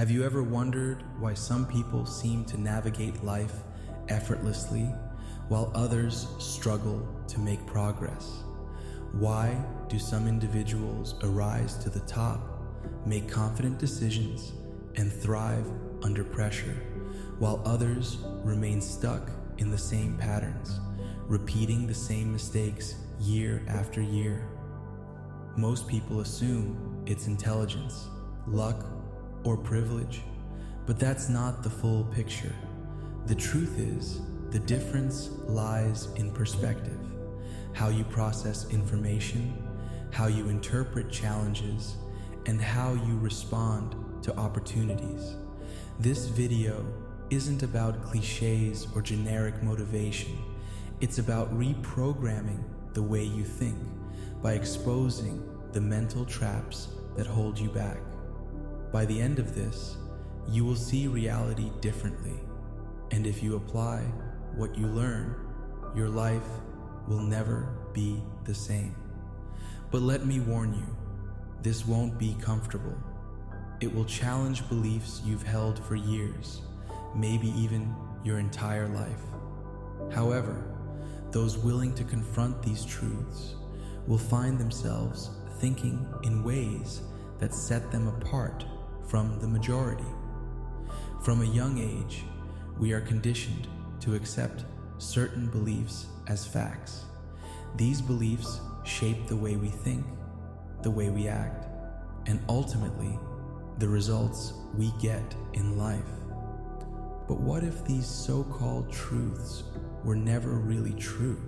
Have you ever wondered why some people seem to navigate life effortlessly while others struggle to make progress? Why do some individuals arise to the top, make confident decisions, and thrive under pressure, while others remain stuck in the same patterns, repeating the same mistakes year after year? Most people assume it's intelligence, luck, or privilege, but that's not the full picture. The truth is, the difference lies in perspective, how you process information, how you interpret challenges, and how you respond to opportunities. This video isn't about cliches or generic motivation. It's about reprogramming the way you think by exposing the mental traps that hold you back. By the end of this, you will see reality differently, and if you apply what you learn, your life will never be the same. But let me warn you, this won't be comfortable. It will challenge beliefs you've held for years, maybe even your entire life. However, those willing to confront these truths will find themselves thinking in ways that set them apart from the majority. From a young age, we are conditioned to accept certain beliefs as facts. These beliefs shape the way we think, the way we act, and ultimately, the results we get in life. But what if these so-called truths were never really true?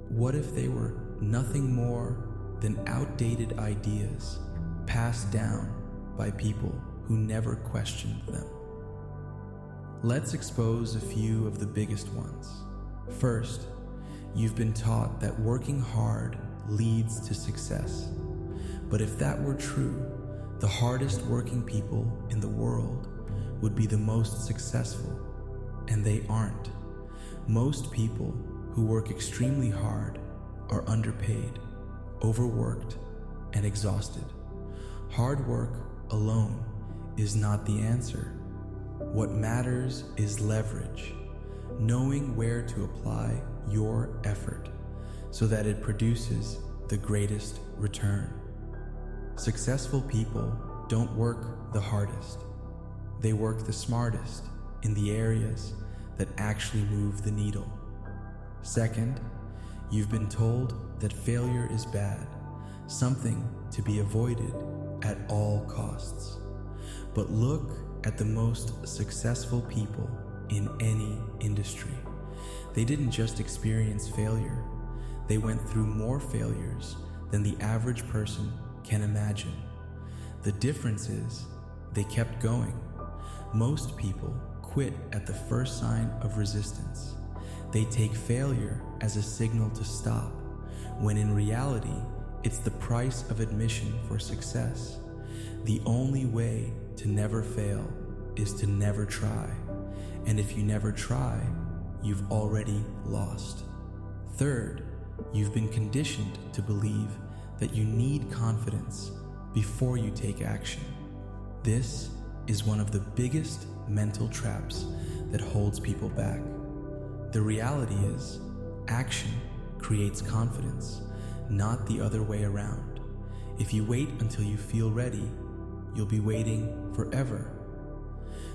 What if they were nothing more than outdated ideas passed down by people who never questioned them? Let's expose a few of the biggest ones. First, you've been taught that working hard leads to success. But if that were true, the hardest working people in the world would be the most successful, and they aren't. Most people who work extremely hard are underpaid, overworked, and exhausted. Hard work alone is not the answer. What matters is leverage, knowing where to apply your effort so that it produces the greatest return. Successful people don't work the hardest. They work the smartest in the areas that actually move the needle. Second, you've been told that failure is bad, something to be avoided at all costs. But look at the most successful people in any industry. They didn't just experience failure, they went through more failures than the average person can imagine. The difference is, they kept going. Most people quit at the first sign of resistance. They take failure as a signal to stop, when in reality, it's the price of admission for success. The only way to never fail is to never try. And if you never try, you've already lost. Third, you've been conditioned to believe that you need confidence before you take action. This is one of the biggest mental traps that holds people back. The reality is, action creates confidence, not the other way around. If you wait until you feel ready, you'll be waiting forever.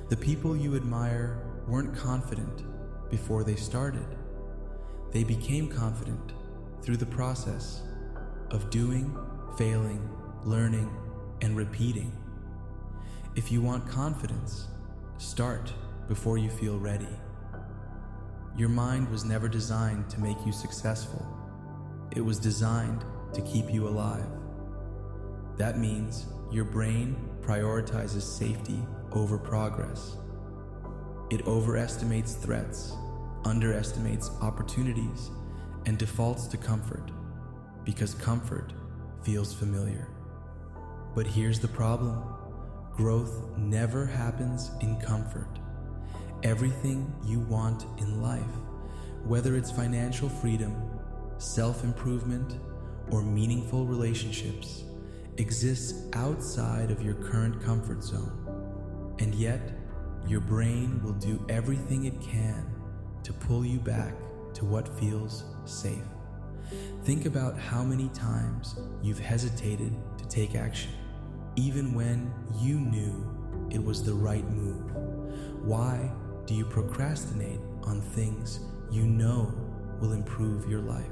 The people you admire weren't confident before they started. They became confident through the process of doing, failing, learning, and repeating. If you want confidence, start before you feel ready. Your mind was never designed to make you successful. It was designed to keep you alive. That means your brain prioritizes safety over progress. It overestimates threats, underestimates opportunities, and defaults to comfort, because comfort feels familiar. But here's the problem. Growth never happens in comfort. Everything you want in life, whether it's financial freedom, self-improvement, or meaningful relationships, exists outside of your current comfort zone. And yet, your brain will do everything it can to pull you back to what feels safe. Think about how many times you've hesitated to take action, even when you knew it was the right move. Why do you procrastinate on things you know will improve your life?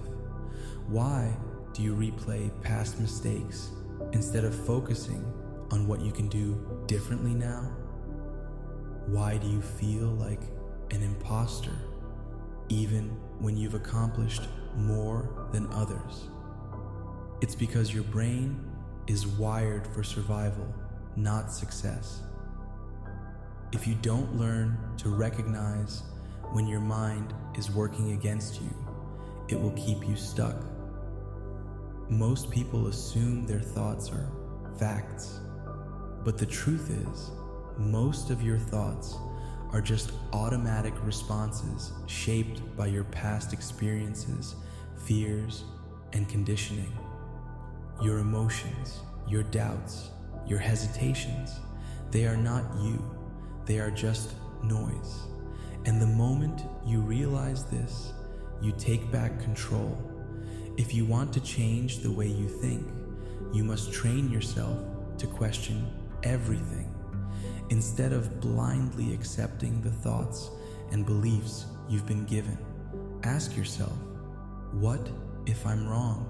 Why do you replay past mistakes instead of focusing on what you can do differently now? Why do you feel like an imposter even when you've accomplished more than others? It's because your brain is wired for survival, not success. If you don't learn to recognize when your mind is working against you, it will keep you stuck. Most people assume their thoughts are facts, but the truth is, most of your thoughts are just automatic responses shaped by your past experiences, fears, and conditioning. Your emotions, your doubts, your hesitations, they are not you. They are just noise. And the moment you realize this, you take back control. If you want to change the way you think, you must train yourself to question everything. Instead of blindly accepting the thoughts and beliefs you've been given, ask yourself, what if I'm wrong?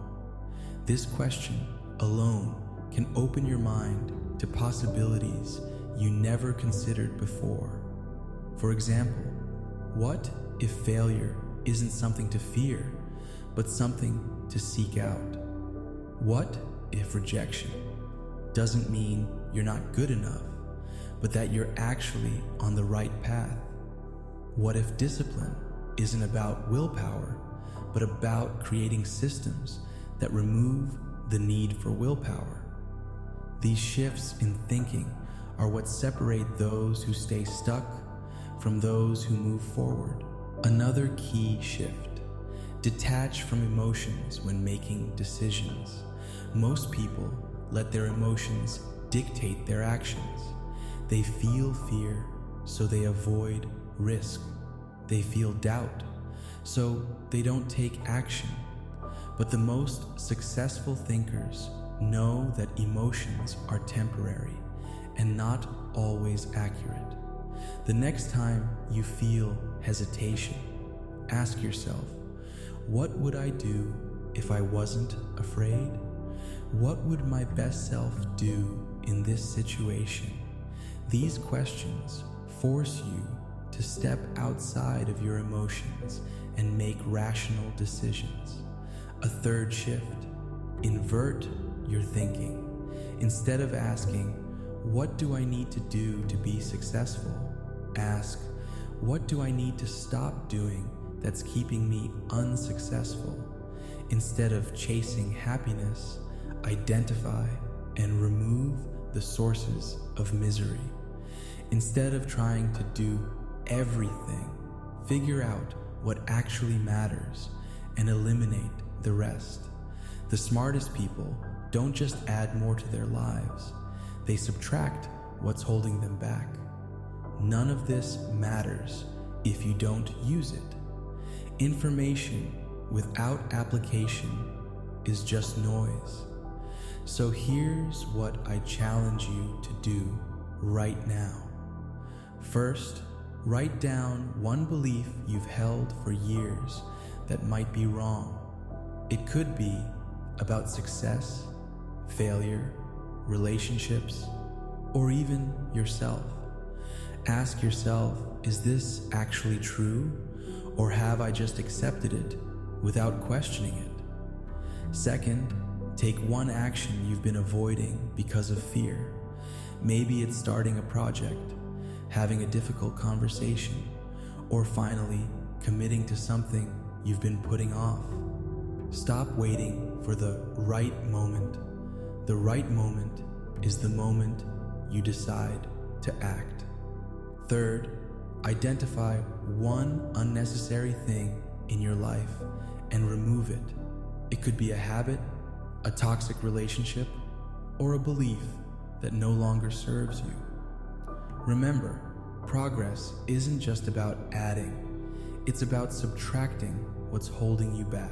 This question alone can open your mind to possibilities you never considered before. For example, what if failure isn't something to fear, but something to seek out? What if rejection doesn't mean you're not good enough, but that you're actually on the right path? What if discipline isn't about willpower, but about creating systems that remove the need for willpower? These shifts in thinking are what separate those who stay stuck from those who move forward. Another key shift: detach from emotions when making decisions. Most people let their emotions dictate their actions. They feel fear, so they avoid risk. They feel doubt, so they don't take action. But the most successful thinkers know that emotions are temporary and not always accurate. The next time you feel hesitation, ask yourself, what would I do if I wasn't afraid? What would my best self do in this situation? These questions force you to step outside of your emotions and make rational decisions. A third shift: invert your thinking. Instead of asking, what do I need to do to be successful? Ask, what do I need to stop doing that's keeping me unsuccessful? Instead of chasing happiness, identify and remove the sources of misery. Instead of trying to do everything, figure out what actually matters and eliminate the rest. The smartest people don't just add more to their lives, they subtract what's holding them back. None of this matters if you don't use it. Information without application is just noise. So here's what I challenge you to do right now. First, write down one belief you've held for years that might be wrong. It could be about success, failure, relationships, or even yourself. Ask yourself, is this actually true, or have I just accepted it without questioning it? Second, take one action you've been avoiding because of fear. Maybe it's starting a project, having a difficult conversation, or finally committing to something you've been putting off. Stop waiting for the right moment. The right moment is the moment you decide to act. Third, identify one unnecessary thing in your life and remove it. It could be a habit, a toxic relationship, or a belief that no longer serves you. Remember, progress isn't just about adding, it's about subtracting what's holding you back.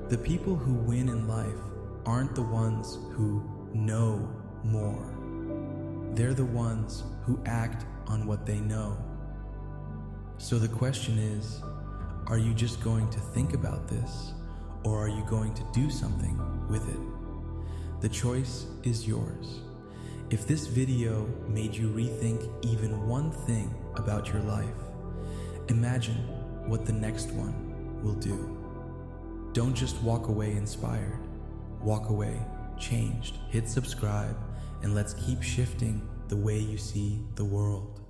The people who win in life aren't the ones who know more. They're the ones who act on what they know. So the question is, are you just going to think about this, or are you going to do something with it? The choice is yours. If this video made you rethink even one thing about your life, imagine what the next one will do. Don't just walk away inspired. Walk away changed. Hit subscribe and let's keep shifting the way you see the world.